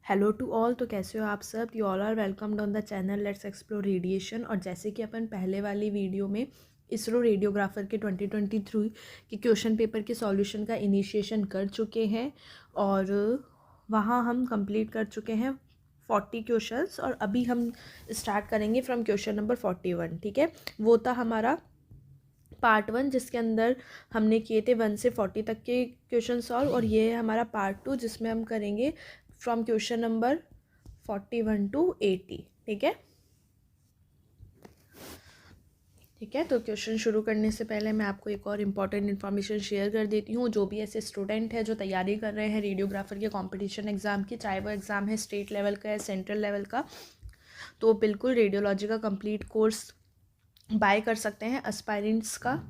Hello to all. तो कैसे हो आप सब? You all are welcomed on the channel let's explore radiation. और जैसे कि अपन पहले वाली वीडियो में इसरो रेडियोग्राफर के 2023 के क्वेश्चन पेपर के सॉल्यूशन का इनिशिएशन कर चुके हैं और वहाँ हम कंप्लीट कर चुके हैं 40 क्वेश्चंस और अभी हम स्टार्ट करेंगे फ्रॉम क्वेश्चन नंबर 41। ठीक है, वो था हमारा पार्ट 1 जिसके अंदर हमने किए थे 1 से 40 तक के क्वेश्चन सॉल्व, और ये है हमारा पार्ट 2 जिसमें हम करेंगे फ्रॉम क्वेश्चन नंबर 41 टू 80। ठीक है, तो क्वेश्चन शुरू करने से पहले मैं आपको एक और इम्पॉर्टेंट इन्फॉर्मेशन शेयर कर देती हूँ। जो भी ऐसे स्टूडेंट है जो तैयारी कर रहे हैं रेडियोग्राफर के कंपटीशन एग्ज़ाम की, चाहे वो एग्ज़ाम है स्टेट लेवल का या सेंट्रल लेवल का, तो बिल्कुल रेडियोलॉजी का कंप्लीट कोर्स बाय कर सकते हैं एस्पायरेंट्स का,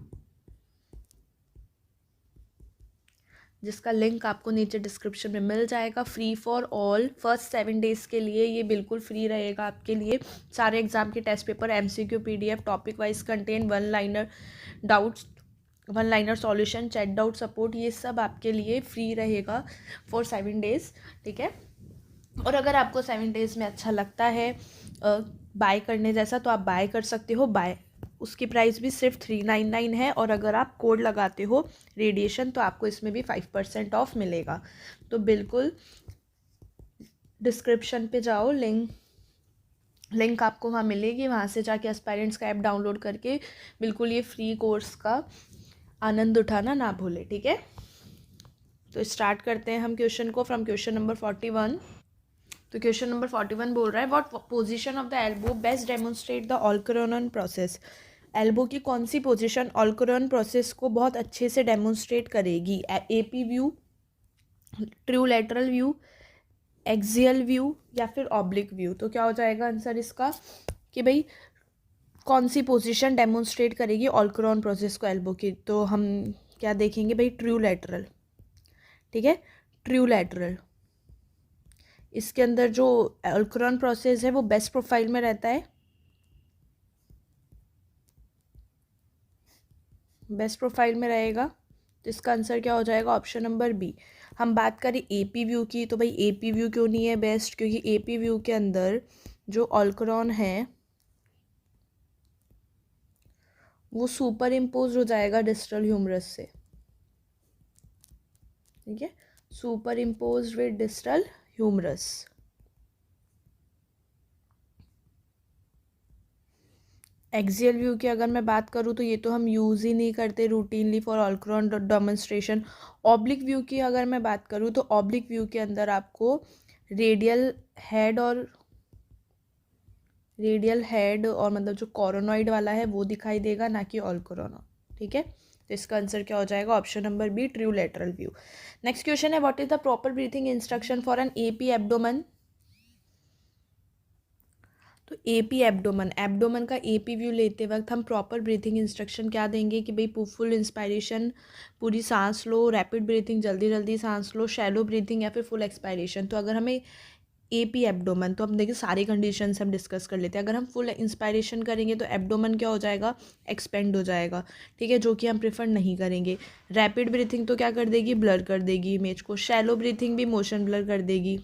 जिसका लिंक आपको नीचे डिस्क्रिप्शन में मिल जाएगा। Free for all, first 7 days के लिए ये बिल्कुल फ्री रहेगा आपके लिए। सारे एग्जाम के test paper, MCQ PDF, topic wise content, one liner doubts, one liner solution, chat doubt support, ये सब आपके लिए फ्री रहेगा फॉर 7 डेज़। ठीक है, और अगर आपको 7 डेज़ में अच्छा लगता है बाय करने जैसा तो आप बाय कर सकते हो। बाय उसकी प्राइस भी सिर्फ 399 है, और अगर आप कोड लगाते हो रेडिएशन तो आपको इसमें भी 5% ऑफ मिलेगा। तो बिल्कुल डिस्क्रिप्शन पे जाओ, लिंक आपको वहाँ मिलेगी, वहाँ से जाके एस्पायरेंट्स का ऐप डाउनलोड करके बिल्कुल ये फ्री कोर्स का आनंद उठाना ना भूले। ठीक है, तो स्टार्ट करते हैं हम क्वेश्चन को फ्रॉम क्वेश्चन नंबर 41। तो क्वेश्चन नंबर 41 बोल रहा है, what position of the elbow best demonstrate the olecranon process. Elbow की कौन सी पोजीशन ऑल्करॉन प्रोसेस को बहुत अच्छे से डेमोन्स्ट्रेट करेगी? AP view, true lateral view, axial view या फिर ऑब्लिक व्यू। तो क्या हो जाएगा आंसर इसका कि भाई कौन सी पोजीशन डेमोन्स्ट्रेट करेगी ऑल्करॉन प्रोसेस को एल्बो की? तो हम क्या देखेंगे भाई? True lateral. ठीक है, ट्रू लैटरल। इसके अंदर जो ऑल्करॉन प्रोसेस है वो बेस्ट प्रोफाइल में रहता है, बेस्ट प्रोफाइल में रहेगा। तो इसका आंसर क्या हो जाएगा? Option number B. हम बात करें AP व्यू की, तो भाई AP व्यू क्यों नहीं है बेस्ट? क्योंकि AP व्यू के अंदर जो ऑल्करॉन है वो सुपर इम्पोज हो जाएगा डिस्टल ह्यूमरस से। ठीक है, superimpose with distal humerus. Axial view की अगर मैं बात करूँ तो ये तो हम यूज़ ही नहीं करते routinely for olecranon demonstration. Oblique view की अगर मैं बात करूँ तो ऑब्लिक व्यू के अंदर आपको रेडियल हेड और मतलब जो कोरोनॉइड वाला है वो दिखाई देगा, ना कि ऑल्करॉन। ठीक है, तो इसका आंसर क्या हो जाएगा? Option number B, true lateral view. Next question है, what is the proper breathing instruction for an AP abdomen. तो AP एब्डोमेन का AP व्यू लेते वक्त हम प्रॉपर ब्रीथिंग इंस्ट्रक्शन क्या देंगे कि भाई फुल इंस्पायरेशन, पूरी सांस लो, रैपिड ब्रीथिंग, जल्दी जल्दी सांस लो, शैलो ब्रीथिंग या फिर फुल एक्सपायरेशन। तो अगर हमें AP एब्डोमेन, तो हम देखिए सारी कंडीशंस हम डिस्कस कर लेते हैं। अगर हम फुल इंस्पायरेशन करेंगे तो एब्डोमेन क्या हो जाएगा? एक्सपेंड हो जाएगा। ठीक है, जो कि हम प्रेफर नहीं करेंगे। रैपिड ब्रीथिंग तो क्या कर देगी? ब्लर कर देगी इमेज को। शैलो ब्रीथिंग भी मोशन ब्लर कर देगी।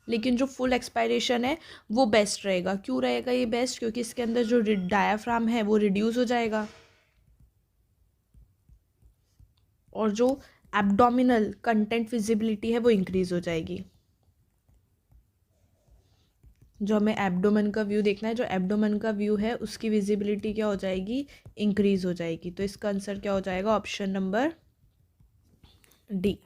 लेकिन जो फुल एक्सपायरेशन है वो बेस्ट रहेगा। क्यों रहेगा ये बेस्ट? क्योंकि इसके अंदर जो डायाफ्राम है वो रिड्यूस हो जाएगा, और जो एब्डोमिनल कंटेंट विजिबिलिटी है वो इंक्रीज हो जाएगी। जो हमें एब्डोमेन का व्यू देखना है, जो एब्डोमेन का व्यू है उसकी विजिबिलिटी क्या हो जाएगी? इंक्रीज हो जाएगी। तो इसका आंसर क्या हो जाएगा? Option number D.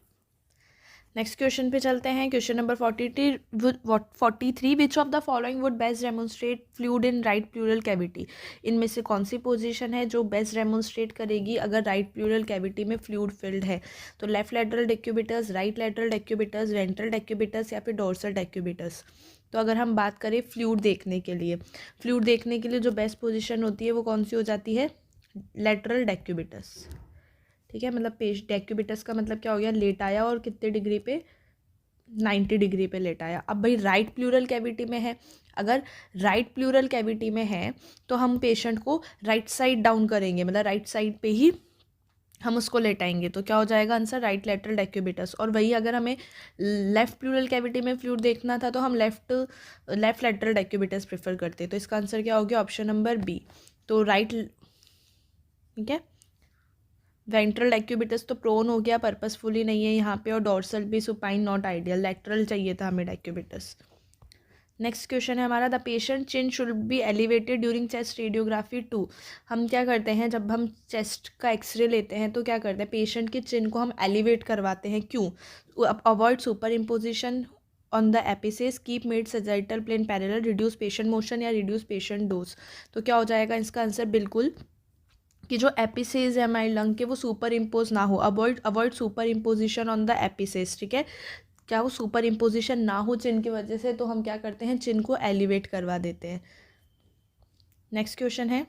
Next question पे चलते हैं। Question number 43, which of the following would best demonstrate fluid in right pleural cavity. इनमें से कौन सी पोजीशन है जो बेस्ट डेमोन्स्ट्रेट करेगी अगर राइट प्लूरल कैविटी में फ्लूइड फिल्ड है? तो left lateral decubitus, right lateral decubitus, ventral decubitus या फिर डोर्सल डेक्यूबिटस। तो अगर हम बात करें फ्लूइड देखने के लिए, जो बेस्ट पोजीशन होती है वो कौन सी हो जाती है? लैटरल डेक्यूबिटस। ठीक है, मतलब डेक्यूबिटस का मतलब क्या हो गया? लेटाया, और कितने डिग्री पे? 90 डिग्री पे लेटाया। अब भाई राइट प्लूरल कैविटी में है, अगर राइट प्लूरल कैविटी में है तो हम पेशेंट को राइट साइड डाउन करेंगे, मतलब राइट साइड पे ही हम उसको लेटाएंगे तो क्या हो जाएगा आंसर, राइट लेटरल डेक्यूबिटस। और वही अगर हमें लेफ्ट प्लूरल कैविटी में फ्लूइड देखना था तो हम लेफ्ट लेटरल डेक्यूबिटस प्रेफर करते, तो इसका आंसर क्या हो गया, ऑप्शन नंबर बी। तो राइट, ठीक है, वेंट्रल डेक्यूबिटस तो प्रोन हो गया, पर्पसफुली नहीं है यहाँ पे, और डोर्सल भी सुपाइन नॉट आइडियल, लेटरल चाहिए था हमें डेक्यूबिटस। नेक्स्ट क्वेश्चन है हमारा, the patient chin should be elevated during chest radiography 2। हम क्या करते हैं, जब हम चेस्ट का एक्सरे लेते हैं तो क्या करते हैं, पेशेंट की चिन को हम एलिवेट करवाते हैं, क्यों, avoid superimposition on the apices, keep mid sagittal plane parallel, reduce patient motion या रिड्यूस पेशेंट डोज। तो क्या हो जाएगा इसका आंसर, बिल्कुल कि जो एपिसेस है हमारी लंग के वो सुपर इम्पोज ना हो, avoid superimposition on the एपिसेस, ठीक है, क्या वो सुपर इम्पोजिशन ना हो चिन की वजह से, तो हम क्या करते हैं, चिन को एलिवेट करवा देते हैं। नेक्स्ट क्वेश्चन है,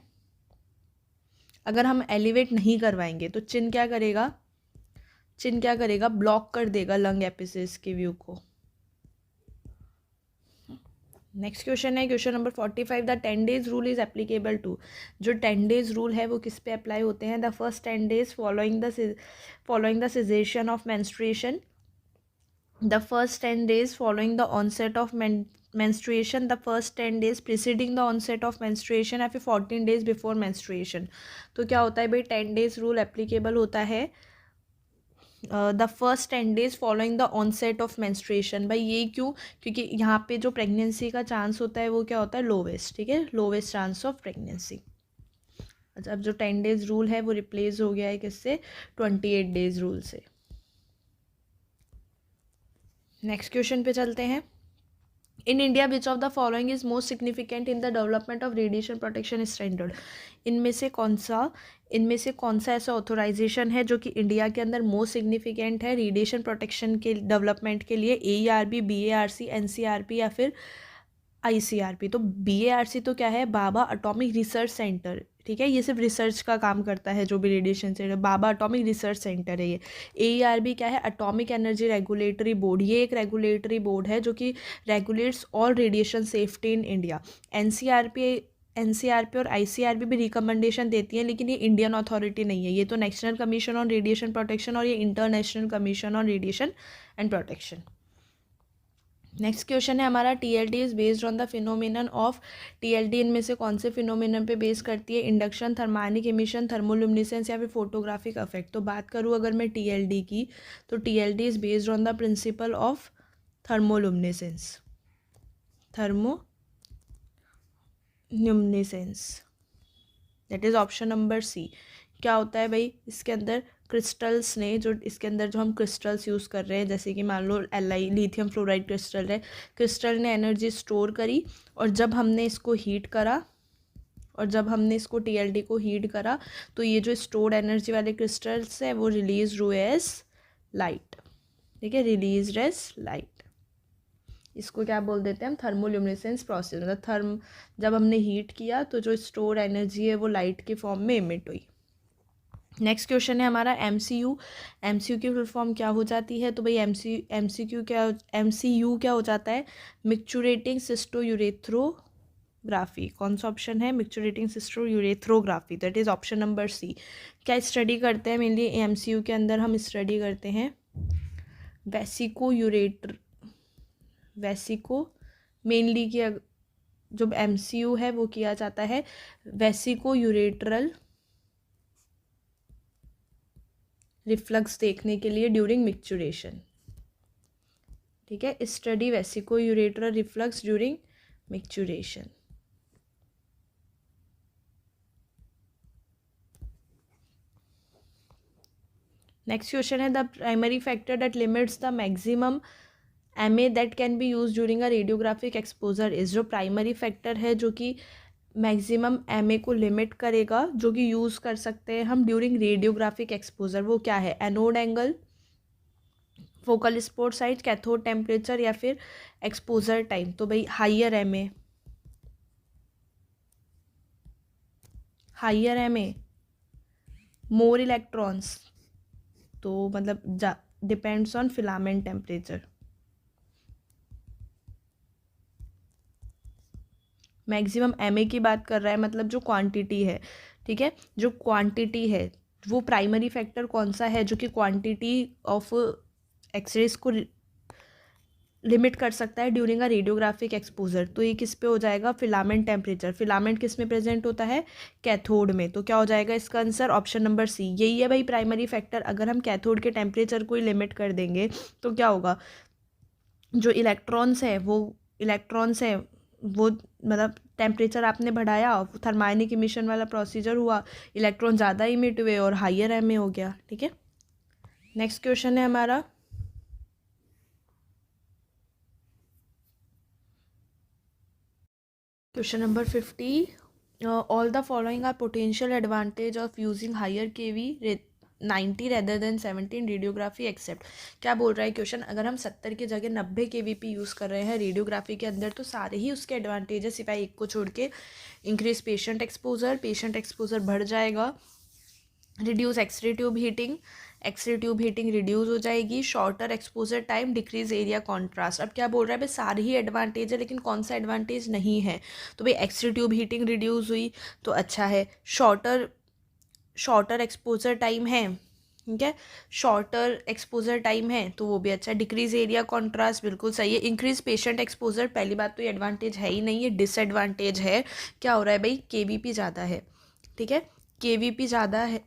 अगर हम एलिवेट नहीं करवाएंगे तो चिन क्या करेगा, चिन क्या करेगा, ब्लॉक कर देगा लंग एपिसेस के व्यू को। नेक्स्ट क्वेश्चन है question number 45, the 10 days rule is applicable to. जो 10 days रूल है वो किस पे अप्लाई होते हैं, the first 10 days following the caseation of menstruation, the first 10 days following the onset of menstruation, the first 10 days preceding the onset of menstruation, या फिर 14 days before menstruation। तो क्या होता है भाई, 10 days रूल एप्लीकेबल होता है the first 10 days following the onset of menstruation. भाई ये क्यों, क्योंकि यहाँ पे जो प्रेगनेंसी का चांस होता है वो क्या होता है, लोवेस्ट, ठीक है, लोवेस्ट चांस ऑफ प्रेगनेंसी। अच्छा, अब जो 10 days रूल है वो रिप्लेस हो गया है किससे, 28 days रूल से। नेक्स्ट क्वेश्चन पे चलते हैं, in India which of the following is most significant in the development of radiation protection standard. इनमें से कौन सा ऐसा ऑथोराइजेशन है जो कि इंडिया के अंदर मोस्ट सिग्निफिकेंट है रेडिएशन प्रोटेक्शन के डेवलपमेंट के लिए, AERB, BARC, NCRP या फिर ICRP। तो BARC तो क्या है, बाबा एटॉमिक रिसर्च सेंटर, ठीक है, ये सिर्फ रिसर्च का काम करता है, जो भी रेडिएशन से, बाबा एटॉमिक रिसर्च सेंटर है ये। AERB क्या है, एटॉमिक एनर्जी रेगुलेटरी बोर्ड, ये एक रेगुलेटरी बोर्ड है जो कि regulates all radiation safety in India. NCRP और ICRP भी रिकमेंडेशन देती हैं, लेकिन ये इंडियन अथॉरिटी नहीं है, ये तो national commission on radiation protection और ये international commission on radiation and protection. Next question है हमारा, TLD is based on the phenomenon of. TLD इनमें से कौन से फिनोमिनन पे बेस करती है, इंडक्शन, थर्मानिक इमिशन, थर्मोल्यूमिनेसेंस या फिर फोटोग्राफिक इफेक्ट। तो बात करूँ अगर मैं TLD की, तो TLD is based on the principle of thermoluminescence, that is option number C. क्या होता है भाई, इसके अंदर क्रिस्टल्स ने, जो इसके अंदर जो हम क्रिस्टल्स यूज़ कर रहे हैं, जैसे कि मान लो Li लिथियम फ्लोराइड क्रिस्टल है, क्रिस्टल ने एनर्जी स्टोर करी, और जब हमने इसको हीट करा, TLD को हीट करा, तो ये जो स्टोर्ड एनर्जी वाले क्रिस्टल्स है वो रिलीज हुए एज लाइट, ठीक है, रिलीज एज लाइट। इसको क्या बोल देते हैं हम, थर्मोल्यूमिनेसेंस प्रोसेस। मतलब जब हमने हीट किया तो जो स्टोर एनर्जी है वो लाइट के फॉर्म में इमिट हुई। नेक्स्ट क्वेश्चन है हमारा, MCU की फुल फॉर्म क्या हो जाती है। तो भाई MCU क्या हो जाता है, मिक्चुरेटिंग सिस्टोयूरेथ्रोग्राफी। कौन सा ऑप्शन है, micturating cystourethrography, that is option number C. क्या स्टडी करते हैं मेनली MCU के अंदर, हम स्टडी करते हैं वेसिको मेनली की, जो MCU है वो किया जाता है वेसिको यूरेट्रल रिफ्लक्स देखने के लिए ड्यूरिंग मिक्चुरेशन, ठीक है, study vesico ureteral reflux during micturition. Next question है, the primary factor that limits the maximum MA that can be use during a radiographic exposure is. जो प्राइमरी फैक्टर है जो कि मैक्सिमम MA को limit करेगा, जो कि यूज़ कर सकते हैं हम ड्यूरिंग रेडियोग्राफिक एक्सपोजर, वो क्या है, anode angle, focal spot size, cathode temperature या फिर एक्सपोजर टाइम। तो भाई हाइयर MA मोर इलेक्ट्रॉन्स, तो मतलब depends on filament temperature. Maximum MA की बात कर रहा है, मतलब जो क्वांटिटी है, ठीक है, जो क्वांटिटी है वो प्राइमरी फैक्टर कौन सा है जो कि क्वांटिटी ऑफ एक्सरेज को लिमिट कर सकता है ड्यूरिंग अ रेडियोग्राफिक एक्सपोजर? तो ये किस पे हो जाएगा? Filament temperature. फिलामेंट किस में प्रेजेंट होता है? कैथोड में। तो क्या हो जाएगा इसका आंसर? ऑप्शन नंबर सी। यही है भाई प्राइमरी फैक्टर। अगर हम कैथोड के टेम्परेचर को ही लिमिट कर देंगे तो क्या होगा? जो इलेक्ट्रॉन्स है वो मतलब टेम्परेचर आपने बढ़ाया, थर्मायनिक इमिशन वाला प्रोसीजर हुआ, इलेक्ट्रॉन ज़्यादा इमिट हुए और हाइयर एम ए हो गया। ठीक है, नेक्स्ट क्वेश्चन है हमारा, question number 50। All the following are potential advantage of using higher K 90 rather than 17 radiography except. क्या बोल रहा है क्वेश्चन? अगर हम 70 की जगह 90 केवीपी यूज़ कर रहे हैं रेडियोग्राफी के अंदर तो सारे ही उसके एडवांटेज है सिवाय एक को छोड़ के। इंक्रीज पेशेंट एक्सपोजर बढ़ जाएगा। Reduce X-ray tube heating reduce हो जाएगी। Shorter exposure time, decrease area contrast. अब क्या बोल रहा है भाई? सारे ही एडवांटेज है लेकिन कौन सा एडवांटेज नहीं है? तो भाई एक्सरे ट्यूब हीटिंग रिड्यूस हुई तो अच्छा है। शॉर्टर एक्सपोजर टाइम है, ठीक है, शॉर्टर एक्सपोजर टाइम है तो वो भी अच्छा है। डिक्रीज एरिया कॉन्ट्रास्ट बिल्कुल सही है। इंक्रीज पेशेंट एक्सपोजर, पहली बात तो ये एडवांटेज है ही नहीं, ये डिसएडवांटेज है। क्या हो रहा है भाई? केवीपी ज़्यादा है, ठीक है, केवीपी ज़्यादा है,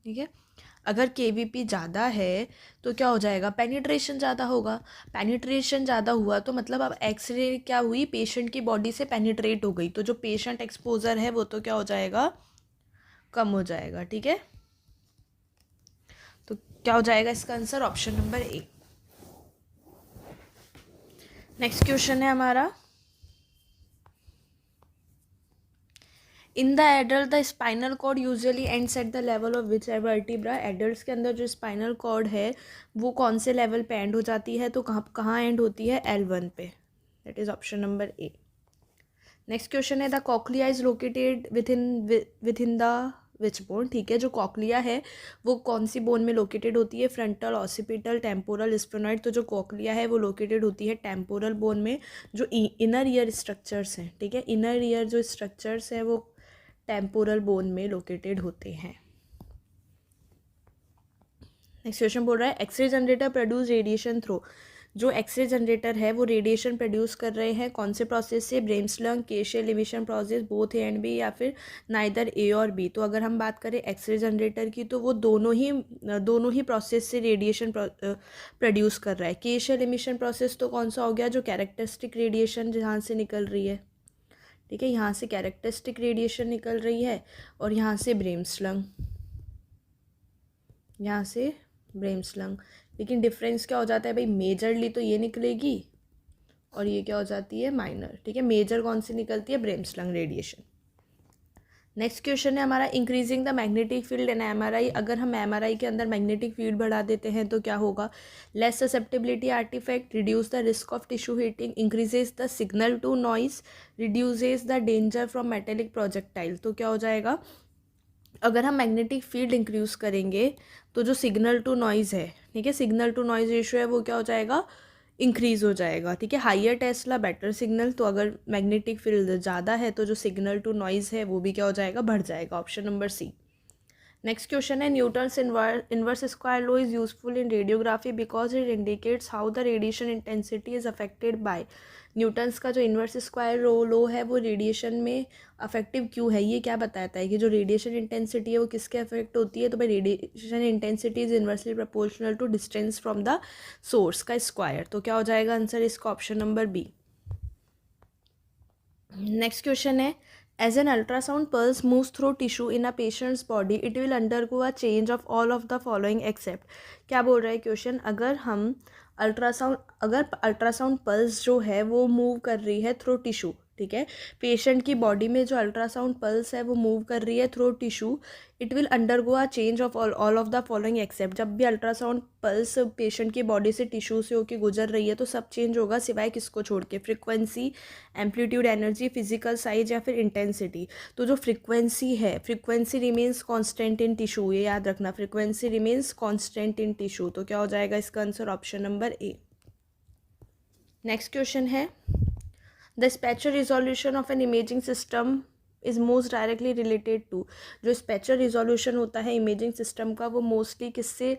ठीक है। अगर केवीपी ज़्यादा है तो क्या हो जाएगा? पेनिट्रेशन ज़्यादा होगा। पेनिट्रेशन ज़्यादा हुआ तो मतलब अब एक्सरे क्या हुई? पेशेंट की बॉडी से पेनिट्रेट हो गई तो जो पेशेंट एक्सपोजर है वो तो क्या हो जाएगा? कम हो जाएगा। ठीक है, तो क्या हो जाएगा इसका answer? Option number A. Next question है हमारा, in the adult the spinal cord usually ends at the level of which ever vertebra. एडल्ट्स के अंदर जो स्पाइनल कॉर्ड है वो कौन से लेवल पे एंड हो जाती है? तो कहाँ एंड होती है? L1 पे। That is option number A. Next question है, the cochlea is located within the which bone. ठीक है, जो कॉक्लिया है वो कौन सी बोन में लोकेटेड होती है? Frontal, occipital, temporal, sphenoid. तो जो कॉक्लिया है वो लोकेटेड होती है टेम्पोरल बोन में। जो इनर ईयर स्ट्रक्चर्स हैं, ठीक है, इनर ईयर जो स्ट्रक्चर्स हैं वो टेम्पोरल बोन में लोकेटेड होते हैं। नेक्स्ट क्वेश्चन बोल रहा है, X-ray generator produce radiation through. जो एक्सरे जनरेटर है वो रेडिएशन प्रोड्यूस कर रहे हैं कौन से प्रोसेस से? ब्रेमस्लंग, केशियल emission process, both A and B, या फिर नाइदर ए और बी। तो अगर हम बात करें एक्सरे जनरेटर की तो वो दोनों ही प्रोसेस से रेडिएशन प्रोड्यूस कर रहा है। केशियल एमिशन प्रोसेस तो कौन सा हो गया? जो कैरेक्टरिस्टिक रेडिएशन जहाँ से निकल रही है, ठीक है, यहाँ से कैरेक्टरिस्टिक रेडिएशन निकल रही है और यहाँ से ब्रेमस्लंग, लेकिन डिफरेंस क्या हो जाता है भाई? मेजरली तो ये निकलेगी और ये क्या हो जाती है? माइनर। ठीक है, मेजर कौन सी निकलती है? ब्रेमस्लंग रेडिएशन। नेक्स्ट क्वेश्चन है हमारा, increasing the magnetic field in MRI. अगर हम एमआरआई के अंदर मैग्नेटिक फील्ड बढ़ा देते हैं तो क्या होगा? Less susceptibility artifact, reduce the risk of tissue heating, increases the signal to noise, reduces the danger from metallic projectile. तो क्या हो जाएगा? अगर हम मैग्नेटिक फील्ड इंक्रीज करेंगे तो जो सिग्नल टू नॉइज़ है, ठीक है, सिग्नल टू नॉइज़ रेशियो है वो क्या हो जाएगा? इंक्रीज़ हो जाएगा। ठीक है, हाइयर टेस्ला बेटर सिग्नल। तो अगर मैग्नेटिक फील्ड ज़्यादा है तो जो सिग्नल टू नॉइज़ है वो भी क्या हो जाएगा? बढ़ जाएगा। Option number C. Next question है, Newton's inverse square law is useful in radiography because it indicates how the radiation intensity is affected by. Newton's का जो इनवर्स स्क्वायर लॉ है वो रेडिएशन में अफेक्टिव क्यों है? ये क्या बताता है कि जो रेडिएशन इंटेंसिटी है वो किसके अफेक्ट होती है? तो भाई radiation intensity is inversely proportional to distance from the source का स्क्वायर। तो क्या हो जाएगा आंसर इसका? Option number B. Next question है, as an ultrasound pulse moves through tissue in a patient's body, it will undergo a change of all of the following except। क्या बोल रहा है क्वेश्चन? अगर अल्ट्रासाउंड पल्स जो है वो मूव कर रही है थ्रू टिश्यू, ठीक है, पेशेंट की बॉडी में जो अल्ट्रासाउंड पल्स है वो मूव कर रही है through tissue, it will undergo a change of all of the following except. जब भी अल्ट्रासाउंड पल्स पेशेंट की बॉडी से टिश्यू से होकर गुजर रही है तो सब चेंज होगा सिवाय किसको छोड़ के? Frequency, amplitude, energy, physical size या फिर इंटेंसिटी। तो जो फ्रिक्वेंसी है, frequency remains constant in tissue, ये याद रखना, frequency remains constant in tissue. तो क्या हो जाएगा इसका answer? Option number A. Next question है, the spectral resolution of an imaging system is most directly related to, जो स्पेक्ट्रल रिजोल्यूशन होता है इमेजिंग सिस्टम का, वो मोस्टली किससे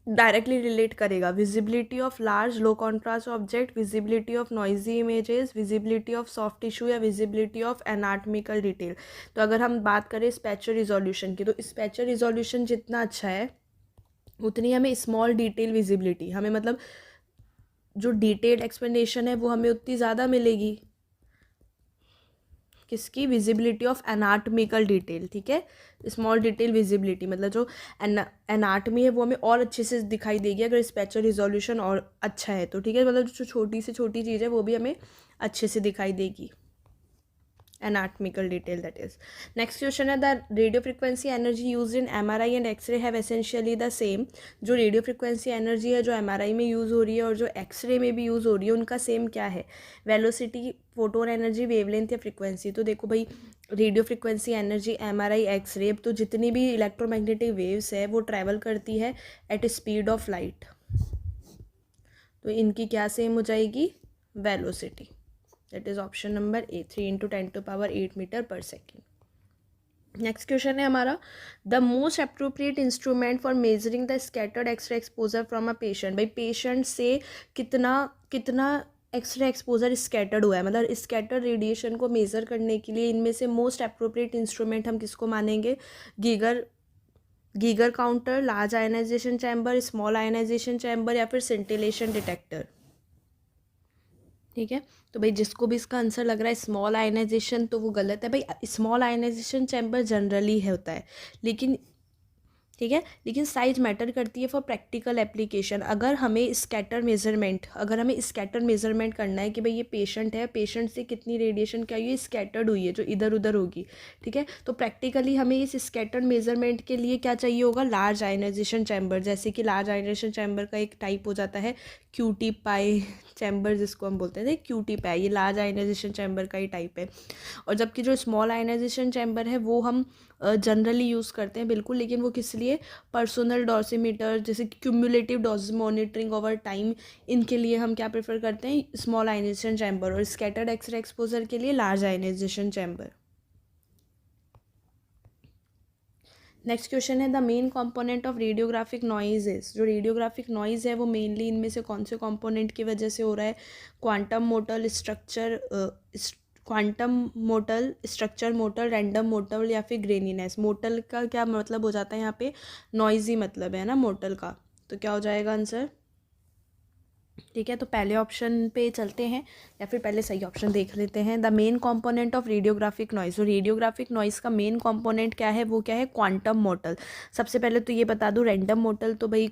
डायरेक्टली रिलेट करेगा? Visibility of large low contrast object, visibility of noisy images, visibility of soft tissue, या visibility of anatomical detail. तो अगर हम बात करें स्पेक्ट्रल रिजोल्यूशन की, तो स्पेक्ट्रल रिजोल्यूशन जितना अच्छा है उतनी हमें स्मॉल डिटेल विजिबिलिटी, हमें मतलब जो डिटेल्ड एक्सप्लेनेशन है वो हमें उतनी ज़्यादा मिलेगी। किसकी? विजिबिलिटी ऑफ एनाटॉमिकल डिटेल, ठीक है। स्मॉल डिटेल विजिबिलिटी मतलब जो एनाटमी है वो हमें और अच्छे से दिखाई देगी अगर स्पेक्ट्रल रिजोल्यूशन और अच्छा है तो, ठीक है। मतलब जो छोटी से छोटी चीज़ है वो भी हमें अच्छे से दिखाई देगी, anatomical detail that is. Next question है the radio frequency energy used in MRI and X-ray have essentially the same. जो radio frequency energy है जो MRI में यूज़ हो रही है और जो X-ray में भी यूज़ हो रही है उनका सेम क्या है? वेलोसिटी, फोटोन एनर्जी, वेवलेंथ या फ्रिक्वेंसी। तो देखो भाई radio frequency energy MRI X-ray, तो जितनी भी इलेक्ट्रोमैग्नेटिक वेव्स है वो ट्रैवल करती है एट स्पीड ऑफ लाइट, तो इनकी क्या सेम हो जाएगी? Velocity. That is option number A, 3 × 10⁸ metre पर सेकेंड। नेक्स्ट क्वेश्चन है हमारा the most appropriate instrument for measuring the scattered x ray exposure from a patient. भाई पेशेंट से कितना कितना एक्सरे एक्सपोजर स्कैटर्ड हुआ है, मतलब स्कैटर्ड रेडिएशन को मेज़र करने के लिए इनमें से मोस्ट अप्रोप्रिएट इंस्ट्रूमेंट हम किसको मानेंगे? Geiger counter, large ionization chamber, small ionization chamber, या फिर सिंटिलेशन डिटेक्टर, ठीक है। तो भाई जिसको भी इसका आंसर लग रहा है स्मॉल आयनाइजेशन, तो वो गलत है भाई। स्मॉल आयनाइजेशन चैम्बर जनरली होता है, लेकिन ठीक है, लेकिन साइज मैटर करती है फॉर प्रैक्टिकल एप्लीकेशन। अगर हमें स्कैटर मेजरमेंट करना है कि भाई ये पेशेंट है, पेशेंट से कितनी रेडिएशन क्या हुई है, स्कैटर्ड हुई है जो इधर उधर होगी, ठीक है। तो प्रैक्टिकली हमें इस स्कैटर्ड मेजरमेंट के लिए क्या चाहिए होगा? Large ionization chamber. जैसे कि लार्ज आयनाइजेशन चैम्बर का एक टाइप हो जाता है QT पाई चैम्बर, जिसको हम बोलते हैं QT पाई, ये लार्ज आयनाइजेशन चैम्बर का ही टाइप है। और जबकि जो स्मॉल आयनाइजेशन चैम्बर है वो हम जनरली यूज़ करते हैं बिल्कुल, लेकिन वो किस लिए? पर्सनल डोसिमीटर, जैसे cumulative dose monitoring over time, इनके लिए हम क्या प्रेफर करते हैं? Small ionization chamber. और स्कैटर्ड एक्सरे एक्सपोजर के लिए large ionization chamber. Next question है the main component of radiographic noises. जो रेडियोग्राफिक नॉइज़ है वो मेनली इनमें से कौन से कंपोनेंट की वजह से हो रहा है? Quantum structure mottle, random mottle, या फिर ग्रेनीनेस। मोटल का क्या मतलब हो जाता है यहाँ पे? नॉइजी मतलब है ना मोटल का, तो क्या हो जाएगा आंसर? ठीक है, तो पहले ऑप्शन पे चलते हैं या फिर पहले सही ऑप्शन देख लेते हैं। The main component of radiographic noise. तो रेडियोग्राफिक नॉइज का मेन कंपोनेंट क्या है? वो क्या है? Quantum mottle. सबसे पहले तो ये बता दूं, रैंडम मोटल तो भाई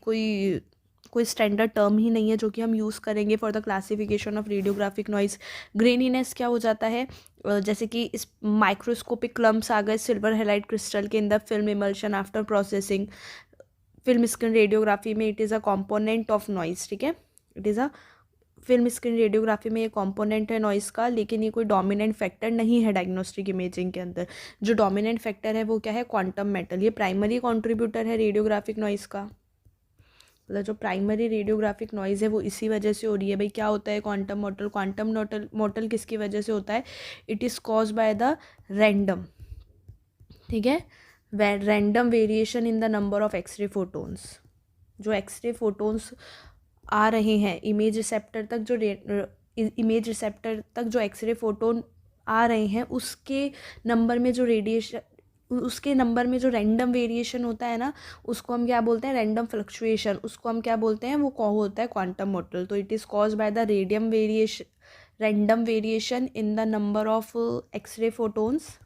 कोई स्टैंडर्ड टर्म ही नहीं है जो कि हम यूज़ करेंगे for the classification of radiographic noise. Graininess क्या हो जाता है? जैसे कि इस माइक्रोस्कोपिक क्लम्प्स आ गए सिल्वर हैलाइड क्रिस्टल के in the film emulsion after processing. Film screen radiography में it is a component of noise, ठीक है। It is a film screen radiography में ये कंपोनेंट है नॉइस का, लेकिन ये कोई डोमिनेंट फैक्टर नहीं है डायग्नोस्टिक इमेजिंग के अंदर। जो डोमिनेंट फैक्टर है वो क्या है? Quantum metal. ये प्राइमरी कंट्रीब्यूटर है रेडियोग्राफिक नॉइस का, मतलब जो प्राइमरी रेडियोग्राफिक नॉइज़ है वो इसी वजह से हो रही है। भाई क्या होता है क्वांटम मोटल किसकी वजह से होता है? It is cause by the random, ठीक है, random variation in the number of x ray photons. जो एक्सरे फोटोन्स आ रहे हैं इमेज रिसेप्टर तक, जो एक्सरे फोटोन आ रहे हैं उसके नंबर में जो रैंडम वेरिएशन होता है ना, उसको हम क्या बोलते हैं? Random fluctuation. उसको हम क्या बोलते हैं? वो होता है क्वांटम मोटल। तो it is cause by the random variation in the number of x ray photons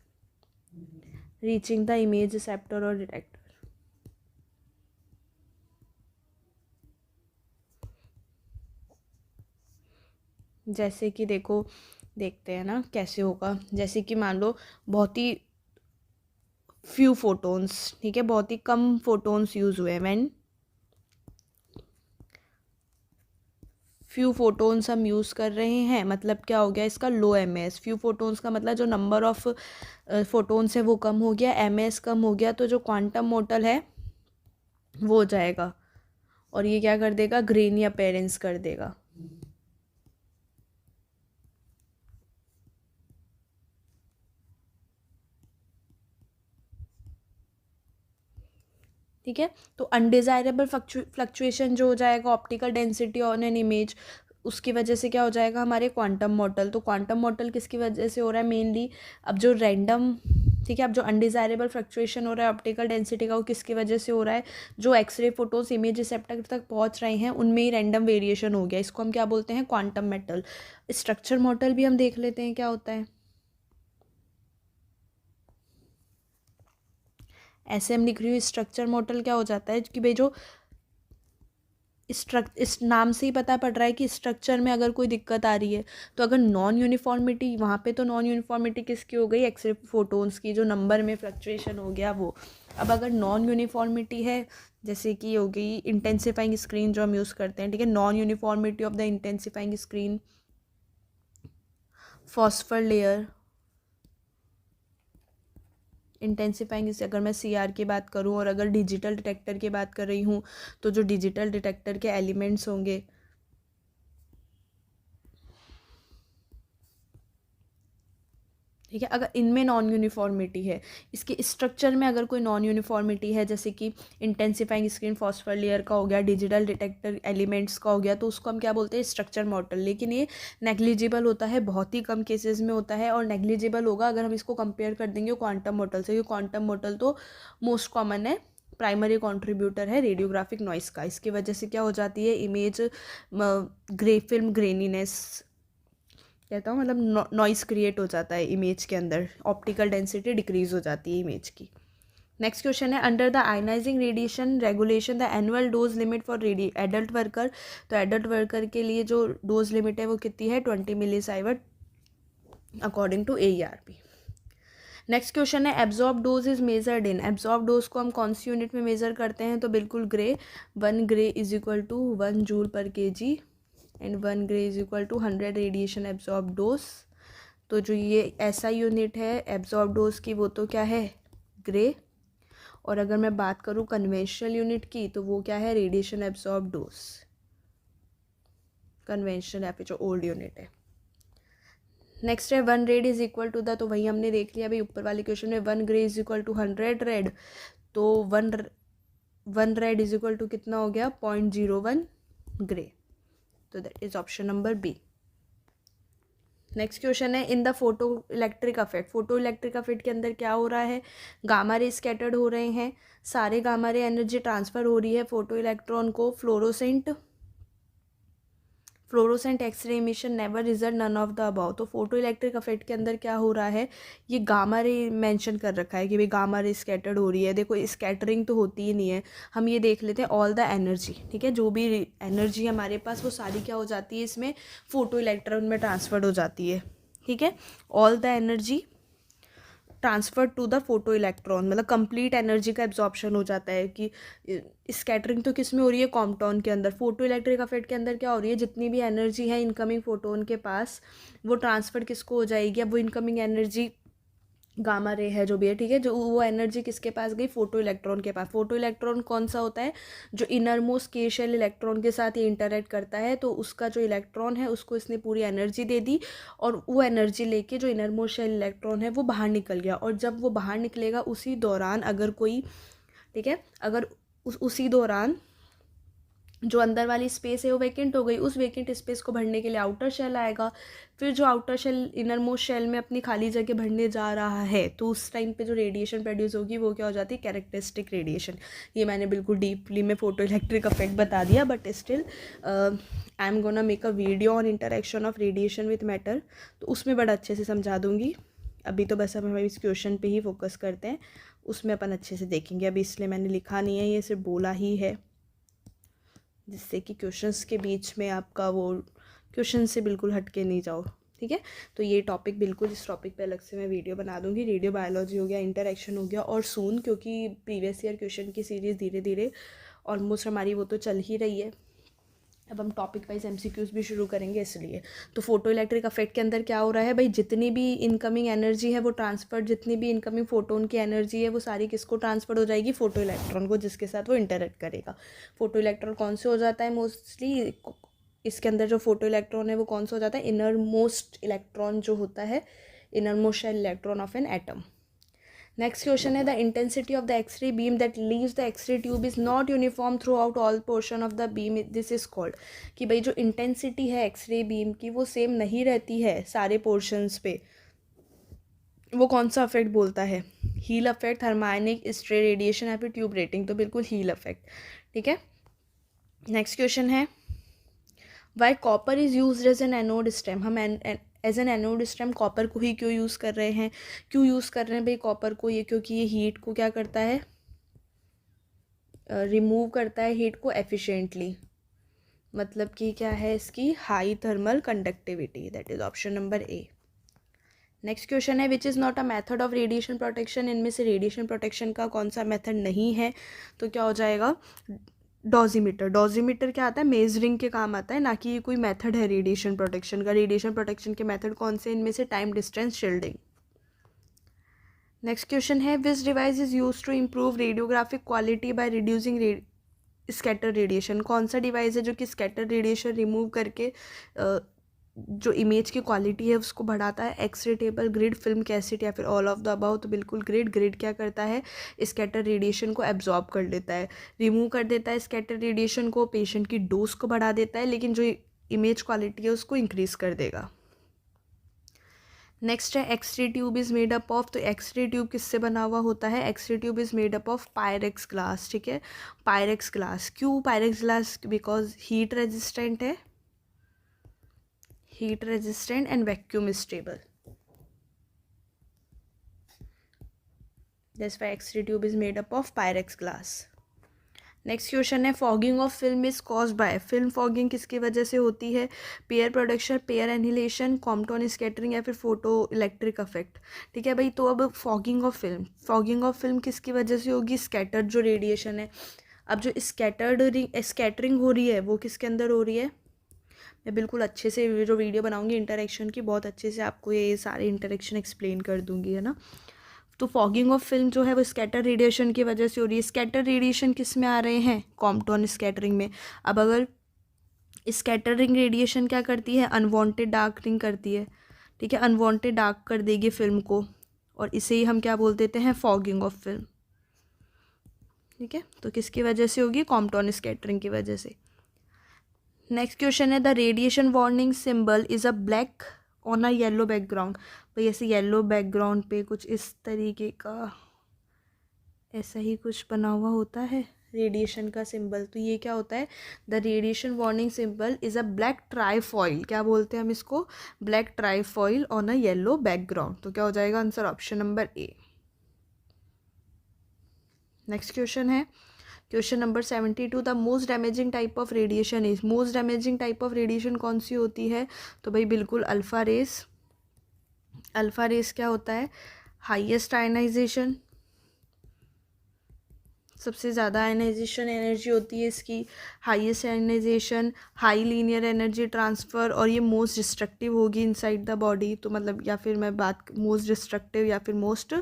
reaching the image receptor और डिटेक्टर। जैसे कि देखते हैं ना कैसे होगा। जैसे कि मान लो बहुत ही फ्यू फोटोन्स, ठीक है, बहुत ही कम फोटोन्स यूज़ हुए हैं। फ्यू फोटोन्स हम यूज़ कर रहे हैं, मतलब क्या हो गया इसका? लो MS। फ्यू फोटोन्स का मतलब जो नंबर ऑफ फोटोन्स है वो कम हो गया, MS कम हो गया, तो जो क्वांटम मोटल है वो हो जाएगा और ये क्या कर देगा? ग्रेनी अपीयरेंस कर देगा। ठीक है। तो अनडिज़ायरेबल फ्लक्चुएशन जो हो जाएगा optical density on an image, उसकी वजह से क्या हो जाएगा हमारे क्वांटम मॉडल। तो क्वांटम मॉडल किसकी वजह से हो रहा है मेनली, अब जो रैंडम, ठीक है, अब जो अनडिज़ायरेबल फ्लक्चुएशन हो रहा है ऑप्टिकल डेंसिटी का, वो किसकी वजह से हो रहा है, जो एक्सरे फोटोस इमेज रिसेप्टर तक पहुंच रहे हैं उनमें ही रैंडम वेरिएशन हो गया। इसको हम क्या बोलते हैं, क्वांटम मेटल। स्ट्रक्चर मॉडल भी हम देख लेते हैं क्या होता है। ऐसे हम लिख रही हूँ, स्ट्रक्चर मॉडल क्या हो जाता है कि भाई जो इस नाम से ही पता पड़ रहा है कि स्ट्रक्चर में अगर कोई दिक्कत आ रही है, तो अगर नॉन यूनिफॉर्मिटी वहाँ पे, तो नॉन यूनिफॉर्मिटी किसकी हो गई, एक्सरे फोटोन्स की, जो नंबर में फ्लक्चुएशन हो गया वो। अब अगर नॉन यूनिफॉर्मिटी है, जैसे कि हो गई इंटेंसिफाइंग स्क्रीन जो हम यूज़ करते हैं, ठीक है, non uniformity of the intensifying screen, phosphor layer, intensifying से अगर मैं CR की बात करूँ, और अगर डिजिटल डिटेक्टर की बात कर रही हूँ, तो जो डिजिटल डिटेक्टर के एलिमेंट्स होंगे, ठीक है, अगर इनमें नॉन यूनिफॉर्मिटी है, इसके स्ट्रक्चर में अगर कोई नॉन यूनिफॉर्मिटी है, जैसे कि इंटेंसिफाइंग स्क्रीन फॉस्फर लेयर का हो गया, डिजिटल डिटेक्टर एलिमेंट्स का हो गया, तो उसको हम क्या बोलते हैं, स्ट्रक्चर मॉडल। लेकिन ये नेग्लिजिबल होता है, बहुत ही कम केसेस में होता है, और नेग्लिजिबल होगा अगर हम इसको कंपेयर कर देंगे क्वांटम मॉडल से, क्योंकि क्वांटम मॉडल तो मोस्ट कॉमन है, प्राइमरी कंट्रीब्यूटर है रेडियोग्राफिक नॉइस का। इसकी वजह से क्या हो जाती है, इमेज ग्रे फिल्म ग्रेनीनेस कहता हूँ, मतलब नॉइस क्रिएट हो जाता है इमेज के अंदर, ऑप्टिकल डेंसिटी डिक्रीज हो जाती है इमेज की। नेक्स्ट क्वेश्चन है, under the ionising radiation regulation the annual dose limit for adult worker. तो एडल्ट वर्कर के लिए जो डोज लिमिट है वो कितनी है, 20 millisievert according to AERP। Next question है, absorb dose is measured in. Absorb dose को हम कौन सी यूनिट में मेजर करते हैं, तो बिल्कुल gray, 1 gray is equal to 1 joule per kg and 1 gray is equal to 100 radiation absorb dose. तो जो ये ऐसा यूनिट है एब्जॉर्ब डोज की, वो तो क्या है, ग्रे। और अगर मैं बात करूँ कन्वेंशनल यूनिट की, तो वो क्या है, रेडिएशन एब्जॉर्ब डोज, कन्वेंशनल या फिर जो ओल्ड यूनिट है। नेक्स्ट है, 1 rad is equal to the, तो वही हमने देख लिया अभी ऊपर वाले क्वेश्चन में, 1 gray is equal to 100 rad, तो 1 रेड इज इक्वल टू कितना हो गया, 0.01 ग्रे। तो that is option number B. Next question है, in the photoelectric effect. Photoelectric effect के अंदर क्या हो रहा है, गामा रे स्कैटर्ड हो रहे हैं, सारे गामा रे एनर्जी ट्रांसफर हो रही है फोटो इलेक्ट्रॉन को। Fluorescent x ray emission never result none of the above. तो फोटो इलेक्ट्रिक अफेक्ट के अंदर क्या हो रहा है, ये गामा रे मेंशन कर रखा है कि भाई गामा रे स्कैटर्ड हो रही है। देखो स्कैटरिंग तो होती ही नहीं है, हम ये देख लेते हैं ऑल द एनर्जी, ठीक है, जो भी एनर्जी हमारे पास वो सारी क्या हो जाती है, इसमें फोटो इलेक्ट्रॉन में ट्रांसफर्ड हो जाती है, ठीक है। All the energy transfer to the photoelectron, मतलब कंप्लीट एनर्जी का एब्जॉर्प्शन हो जाता है। कि स्कैटरिंग तो किस में हो रही है, कॉम्पटोन के अंदर। फोटो इलेक्ट्रिक अफेक्ट के अंदर क्या हो रही है, जितनी भी एनर्जी है इनकमिंग फोटोन के पास, वो ट्रांसफर किसको हो जाएगी, अब वो इनकमिंग एनर्जी गामा रे है जो भी है, ठीक है, जो वो एनर्जी किसके पास गई, फोटो इलेक्ट्रॉन के पास। फोटो इलेक्ट्रॉन कौन सा होता है, जो इनर मोस्ट के शेल इलेक्ट्रॉन के साथ ये इंटरेक्ट करता है, तो उसका जो इलेक्ट्रॉन है उसको इसने पूरी एनर्जी दे दी, और वो एनर्जी लेके जो इनर मोस्ट शेल इलेक्ट्रॉन है वो बाहर निकल गया। और जब वो बाहर निकलेगा उसी दौरान अगर कोई, ठीक है, अगर उसी दौरान जो अंदर वाली स्पेस है वो वेकेंट हो गई, उस वेकेंट स्पेस को भरने के लिए आउटर शेल आएगा। फिर जो outer shell innermost shell में अपनी खाली जगह भरने जा रहा है, तो उस टाइम पे जो रेडिएशन प्रोड्यूस होगी वो क्या हो जाती है, कैरेक्टरिस्टिक रेडिएशन। ये मैंने बिल्कुल डीपली में फोटो इलेक्ट्रिक इफेक्ट बता दिया, but still I am gonna make a video on interaction of radiation with matter, तो उसमें बड़ा अच्छे से समझा दूंगी। अभी तो बस हम इस क्वेश्चन पे ही फोकस करते हैं, उसमें अपन अच्छे से देखेंगे। अभी इसलिए मैंने लिखा नहीं है, ये सिर्फ बोला ही है, जिससे कि क्वेश्चंस के बीच में आपका वो क्वेश्चन से बिल्कुल हटके नहीं जाओ, ठीक है। तो ये टॉपिक बिल्कुल, इस टॉपिक पे अलग से मैं वीडियो बना दूंगी। रेडियो बायोलॉजी हो गया, इंटरेक्शन हो गया, और सून, क्योंकि प्रीवियस ईयर क्वेश्चन की सीरीज़ धीरे धीरे ऑलमोस्ट हमारी वो तो चल ही रही है, अब हम टॉपिक वाइज MCQs भी शुरू करेंगे इसलिए। तो फोटो इलेक्ट्रिक अफेक्ट के अंदर क्या हो रहा है भाई, जितनी भी इनकमिंग एनर्जी है वो ट्रांसफर, जितनी भी इनकमिंग फोटोन की एनर्जी है वो सारी किसको ट्रांसफर हो जाएगी, फोटो इलेक्ट्रॉन को, जिसके साथ वो इंटरेक्ट करेगा। फोटो इलेक्ट्रॉन कौन से हो जाता है मोस्टली, इसके अंदर जो फोटो इलेक्ट्रॉन है वो कौन सा हो जाता है, इनर मोस्ट इलेक्ट्रॉन जो होता है, innermost shell electron of an atom. Next question है the intensity of the x-ray beam that leaves the x-ray tube is not uniform throughout all portion of the beam, this is called. कि भाई जो intensity है x ray beam की वो same नहीं रहती है सारे पोर्शंस पे, वो कौन सा अफेक्ट बोलता है? Heal affect, thermionic, stray radiation या फिर ट्यूब रेटिंग? तो बिल्कुल हील अफेक्ट, ठीक है। नेक्स्ट क्वेश्चन है why copper is use as an anode stem. हम as an anode stem copper को ही क्यों यूज़ कर रहे हैं? क्यों यूज़ कर रहे हैं भाई कॉपर को? ये क्योंकि ये हीट को क्या करता है, रिमूव करता है हीट को एफिशिएंटली। मतलब कि क्या है इसकी high thermal conductivity, that is option number A. Next question है which is not a method of radiation protection. इनमें से रेडिएशन प्रोटेक्शन का कौन सा मेथड नहीं है? तो क्या हो जाएगा? डोजीमीटर। डोजीमीटर क्या आता है? मेजरिंग के काम आता है, ना कि ये कोई मेथड है रेडिएशन प्रोटेक्शन का। रेडिएशन प्रोटेक्शन के मेथड कौन से? इनमें से time distance shielding. Next question है which device is use to improve radiographic quality by reducing scatter radiation. कौन सा डिवाइस है जो कि स्कैटर रेडिएशन रिमूव करके जो इमेज की क्वालिटी है उसको बढ़ाता है? X ray table, grid, film cassette या फिर ऑल ऑफ द अबाउ? तो बिल्कुल ग्रिड। ग्रिड क्या करता है? स्कैटर रेडिएशन को एब्जॉर्ब कर लेता है, रिमूव कर देता है स्कैटर रेडिएशन को, पेशेंट की डोज को बढ़ा देता है, लेकिन जो इमेज क्वालिटी है उसको इंक्रीज कर देगा। नेक्स्ट है x-ray tube is made up of. तो एक्सरे ट्यूब किससे बना हुआ होता है? X-ray tube is made up of pyrex glass, ठीक है। Pyrex glass. क्यों pyrex glass? Because heat resistant है, heat resistant and vacuum stable, that's why x-ray tube is made up of pyrex glass. Next question है fogging of film is caused by. Film fogging किसकी वजह से होती है? Pair production, pair annihilation, Compton scattering या फिर photo electric effect, ठीक है भाई। तो अब fogging of film, fogging of film किसकी वजह से होगी? स्कैटर्ड जो रेडिएशन है। अब जो स्कैटरिंग हो रही है वो किसके अंदर हो रही है? मैं बिल्कुल अच्छे से जो वीडियो बनाऊंगी इंटरेक्शन की, बहुत अच्छे से आपको ये सारे इंटरेक्शन एक्सप्लेन कर दूंगी, है ना। तो फॉगिंग ऑफ फिल्म जो है वो स्कैटर रेडिएशन की वजह से हो रही है। स्कैटर रेडिएशन किस में आ रहे हैं? कॉम्पटन स्कैटरिंग में। अब अगर स्कैटरिंग रेडिएशन क्या करती है? अनवांटेड डार्कनिंग करती है, ठीक है। अनवांटेड डार्क कर देगी फिल्म को, और इसे ही हम क्या बोल देते हैं? फॉगिंग ऑफ फिल्म, ठीक है। तो किसकी वजह से होगी? कॉम्पटन स्कैटरिंग की वजह से। नेक्स्ट क्वेश्चन है the radiation warning symbol is a black on a yellow background. भाई ऐसे येलो बैकग्राउंड पे कुछ इस तरीके का ऐसा ही कुछ बना हुआ होता है रेडिएशन का सिंबल। तो ये क्या होता है? The radiation warning symbol is a black trefoil. क्या बोलते हैं हम इसको? Black trefoil on a yellow background. तो क्या हो जाएगा answer? Option number A. Next question है question number 72 the most damaging type of radiation is. Most damaging type of radiation कौन सी होती है? तो भाई बिल्कुल अल्फ़ा रेस। अल्फ़ा रेस क्या होता है? हाईएस्ट आयनाइजेशन, सबसे ज़्यादा आयनाइजेशन एनर्जी होती है इसकी, highest ionization, high linear energy transfer, और ये मोस्ट डिस्ट्रक्टिव होगी इनसाइड द बॉडी। तो मतलब या फिर मैं बात मोस्ट डिस्ट्रक्टिव या फिर मोस्ट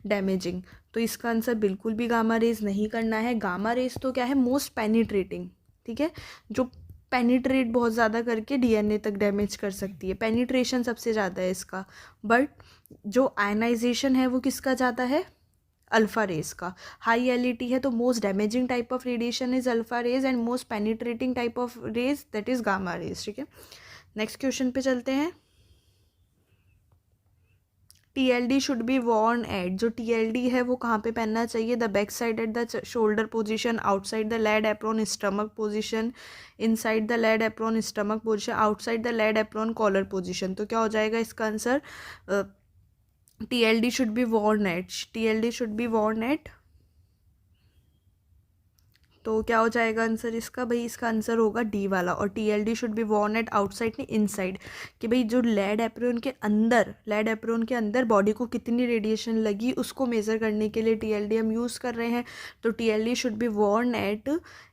डैमेजिंग, तो इसका आंसर बिल्कुल भी गामा रेज नहीं करना है। गामा रेज तो क्या है? मोस्ट पेनिट्रेटिंग, ठीक है, जो पेनिट्रेट बहुत ज़्यादा करके डीएनए तक डैमेज कर सकती है। पेनिट्रेशन सबसे ज़्यादा है इसका, बट जो आयनाइजेशन है वो किसका ज़्यादा है? अल्फ़ा रेज का। हाई एलईटी है तो most damaging type of radiation is alpha rays and most penetrating type of rays that is gamma rays, ठीक है। नेक्स्ट क्वेश्चन पे चलते हैं। TLD should be worn at. जो टीएलडी है वो कहाँ पे पहनना चाहिए? The back side at the shoulder position, outside the lead apron stomach position, inside the lead apron stomach position, outside the lead apron collar position. तो क्या हो जाएगा इसका answer? TLD should be worn at, TLD should be worn at। तो क्या हो जाएगा answer इसका? भाई इसका आंसर होगा डी वाला। और TLD should be worn at outside नहीं इनसाइड, कि भाई जो लेड एप्रॉन के अंदर बॉडी को कितनी रेडिएशन लगी उसको मेज़र करने के लिए TLD हम यूज़ कर रहे हैं। तो TLD should be worn at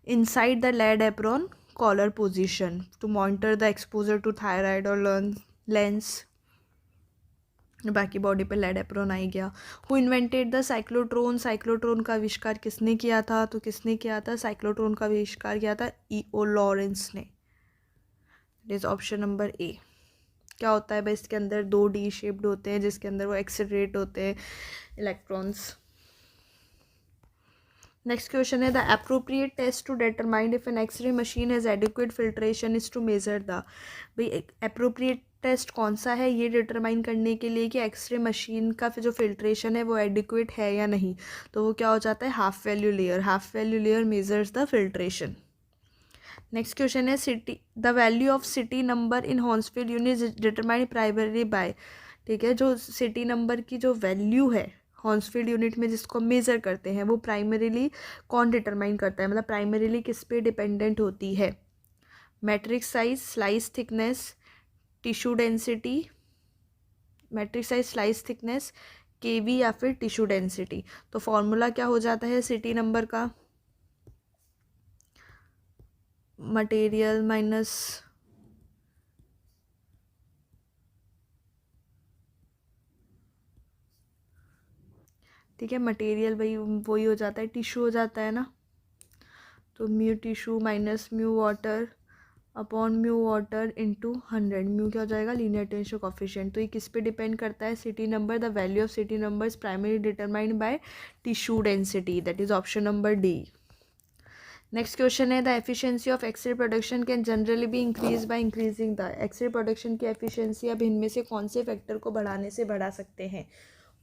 inside the lead apron collar position to monitor the exposure to thyroid और लेंस। बाकी बॉडी पे लेड एप्रॉन आई गया। Who invented the cyclotron. Cyclotron का आविष्कार किसने किया था? तो किसने किया था? साइक्लोट्रॉन का आविष्कार किया था E.O. लॉरेंस ने। इट इज ऑप्शन नंबर ए। क्या होता है भाई, इसके अंदर 2 डी शेप्ड होते हैं जिसके अंदर वो एक्सेलरेट होते हैं इलेक्ट्रॉन्स। नेक्स्ट क्वेश्चन है the appropriate test to determine if an x ray machine has adequate filtration is to measure the, भाई अप्रोप्रिएट टेस्ट कौन सा है ये डिटरमाइन करने के लिए कि एक्सरे मशीन का जो फिल्ट्रेशन है वो एडिक्वेट है या नहीं, तो वो क्या हो जाता है half value layer. Half value layer measures the filtration. Next question है CT the value of CT number in Hounsfield unit determined primary by, ठीक है, जो सिटी नंबर की जो वैल्यू है हॉन्सफील्ड यूनिट में जिसको मेज़र करते हैं वो प्राइमरीली कौन डिटरमाइन करता है, मतलब प्राइमरीली किस पे डिपेंडेंट होती है, matrix size, slice thickness, tissue density, matrix size, slice thickness, kV या फिर टिश्यू डेंसिटी। तो फॉर्मूला क्या हो जाता है सिटी नंबर का, मटेरियल माइनस ठीक है, मटेरियल भाई वही हो जाता है टिश्यू हो जाता है ना, तो mu tissue minus mu water upon mu water into 100, mu क्या हो जाएगा लीनियर टेंशन कोफिशिएंट। तो ये किस पे डिपेंड करता है CT number, the value of CT number is primary determined by tissue density, that is option number D. Next question है the efficiency of x ray production can generally be increase by increasing the, x-ray production की efficiency अब इनमें से कौन से factor को बढ़ाने से बढ़ा सकते हैं,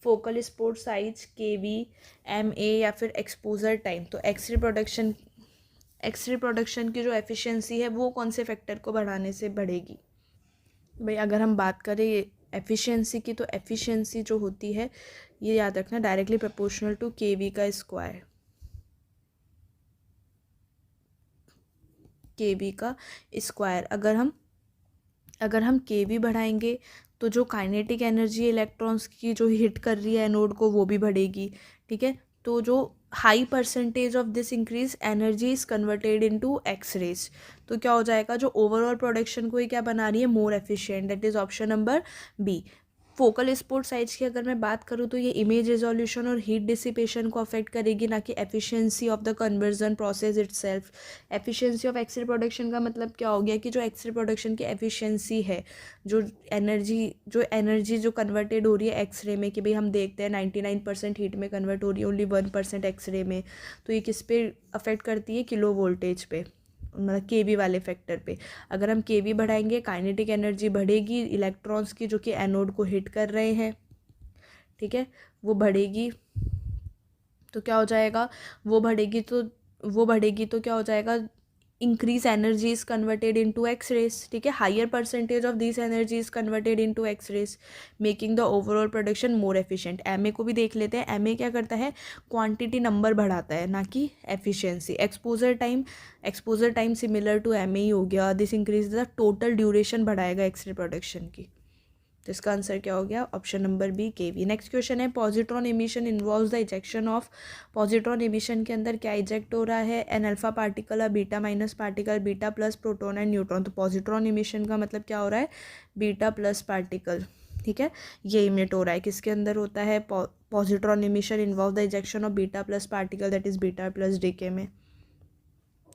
फोकल स्पोर्ट साइज, केवी, एमए या फिर एक्सपोजर टाइम। तो एक्सरे प्रोडक्शन की जो एफिशिएंसी है वो कौन से फैक्टर को बढ़ाने से बढ़ेगी, भाई अगर हम बात करें एफिशिएंसी की तो एफिशिएंसी जो होती है ये याद रखना डायरेक्टली प्रोपोर्शनल टू केवी का स्क्वायर, केवी का स्क्वायर। अगर हम केवी बढ़ाएंगे तो जो काइनेटिक एनर्जी इलेक्ट्रॉन्स की जो हिट कर रही है एनोड को वो भी बढ़ेगी, ठीक है। तो जो high percentage of this increase energy is converted into x rays, तो क्या हो जाएगा जो ओवरऑल प्रोडक्शन को ये क्या बना रही है more efficient, that is option number B. Focal spot size की अगर मैं बात करूँ तो ये इमेज रेजोल्यूशन और हीट डिसिपेशन को अफेक्ट करेगी, ना कि efficiency of the conversion process itself. Efficiency of x ray production का मतलब क्या हो गया कि जो एक्सरे प्रोडक्शन की एफिशिएंसी है, जो एनर्जी जो कन्वर्टेड हो रही है एक्सरे में, कि भाई हम देखते हैं 99% हीट में कन्वर्ट हो रही है, ओनली 1% एक्सरे में, तो ये किस पे अफेक्ट करती है किलो वोल्टेज पे, मतलब केवी वाले फैक्टर पे। अगर हम केवी बढ़ाएंगे काइनेटिक एनर्जी बढ़ेगी इलेक्ट्रॉन्स की जो कि एनोड को हिट कर रहे हैं, ठीक है, वो बढ़ेगी। तो क्या हो जाएगा वो बढ़ेगी तो क्या हो जाएगा increase energy is converted into x rays, ठीक है, higher percentage of this energy is converted into x rays making the overall production more efficient. MA को भी देख लेते हैं, एमए क्या करता है क्वांटिटी नंबर बढ़ाता है ना कि efficiency. Exposure time similar to mA ही हो गया, this increase the total duration बढ़ाएगा एक्सरे प्रोडक्शन की, तो इसका आंसर क्या हो गया option number B kV. Next question है positron emission involves the ejection of, positron emission के अंदर क्या इजेक्ट हो रहा है, an alpha particle, a beta minus particle, beta plus proton and neutron. तो पॉजिट्रॉन एमिशन का मतलब क्या हो रहा है बीटा प्लस पार्टिकल, ठीक है, ये इमिट हो रहा है, किसके अंदर होता है positron emission involve the ejection of beta plus particle, that is beta plus decay में।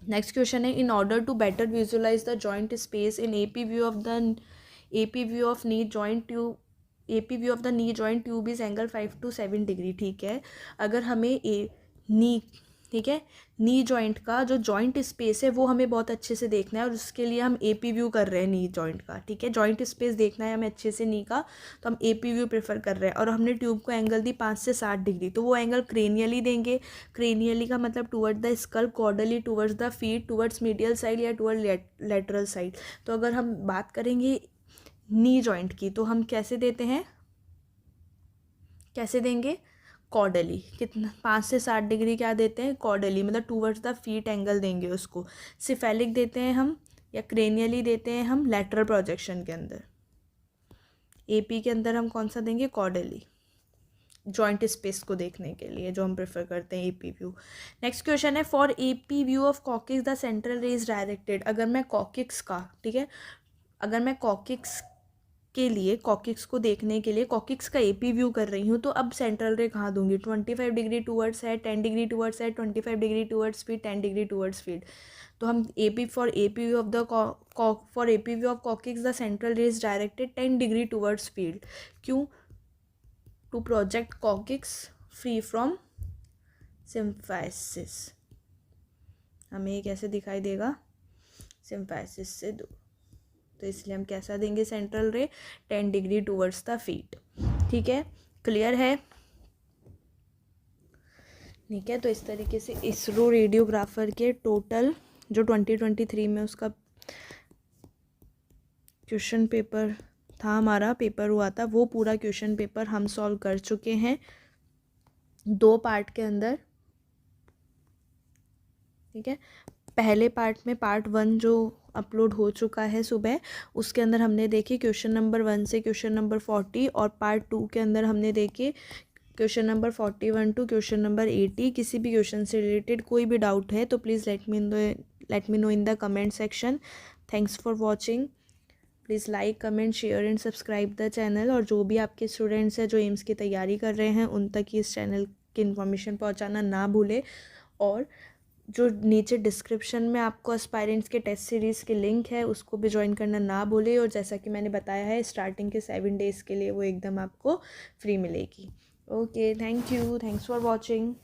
नेक्स्ट क्वेश्चन है in order to better visualize the joint space in AP view of knee joint tube, AP view of the knee joint tube is angle 5 to 7 degree, ठीक है। अगर हमें ठीक है knee joint का जो जॉइंट स्पेस है वो हमें बहुत अच्छे से देखना है और उसके लिए हम AP व्यू कर रहे हैं नी जॉइंट का, ठीक है, जॉइंट स्पेस देखना है हमें अच्छे से नी का, तो हम AP व्यू प्रेफर कर रहे हैं और हमने ट्यूब को एंगल दी 5 से 7 डिग्री, तो वो एंगल क्रेनियली देंगे। क्रेनियली का मतलब toward the skull, cordially towards the feet, towards medial side या टूवर्ड लेटरल साइड। तो अगर हम बात करेंगे नी जॉइंट की तो हम कैसे देंगे कॉर्डली, कितना 5 से 7 डिग्री क्या देते हैं कॉर्डली, मतलब टूवर्ड्स द फीट एंगल देंगे उसको। सिफेलिक देते हैं हम या क्रेनियली देते हैं हम लैटरल प्रोजेक्शन के अंदर, AP के अंदर हम कौन सा देंगे कॉर्डली, जॉइंट स्पेस को देखने के लिए जो हम प्रेफर करते हैं AP व्यू। नेक्स्ट क्वेश्चन है for AP view of coccyx the central ray is directed. अगर मैं कॉकिक्स का, ठीक है, अगर मैं कॉकिक्स के लिए, कॉकिक्स को देखने के लिए कॉकिक्स का एपी व्यू कर रही हूँ, तो अब सेंट्रल रे कहाँ दूंगी? 25 डिग्री टूवर्ड्स है, 10 डिग्री टूवर्ड्स है, 25 degree towards feet, 10 degree towards feet. तो हम AP for AP view of the for AP view of coccyx the central ray is directed 10 degree towards field. क्यों? To project coccyx free from symphysis. हमें ये कैसे दिखाई देगा? Symphysis से दूर, तो इसलिए हम कैसा देंगे सेंट्रल रे? 10 डिग्री टूवर्ड्स द फीट। ठीक है, क्लियर है? ठीक है, तो इस तरीके से इसरो रेडियोग्राफर के टोटल जो 2023 में उसका क्वेश्चन पेपर था, हमारा पेपर हुआ था, वो पूरा क्वेश्चन पेपर हम सॉल्व कर चुके हैं 2 पार्ट के अंदर। ठीक है, पहले पार्ट में पार्ट 1 जो अपलोड हो चुका है सुबह, उसके अंदर हमने देखे क्वेश्चन नंबर 1 से क्वेश्चन नंबर 40, और पार्ट 2 के अंदर हमने देखे question number 41 to question number 80। किसी भी क्वेश्चन से रिलेटेड कोई भी डाउट है तो please let me know in the comment section. Thanks for watching. Please like, comment, share and subscribe the channel. और जो भी आपके स्टूडेंट्स हैं जो एम्स की तैयारी कर रहे हैं, उन तक इस चैनल की इन्फॉर्मेशन पहुँचाना ना भूलें। और जो नीचे डिस्क्रिप्शन में आपको एस्पायरेंट्स के टेस्ट सीरीज़ के लिंक है, उसको भी ज्वाइन करना ना भूलें। और जैसा कि मैंने बताया है, स्टार्टिंग के 7 डेज़ के लिए वो एकदम आपको फ्री मिलेगी। Okay, thank you, thanks for watching.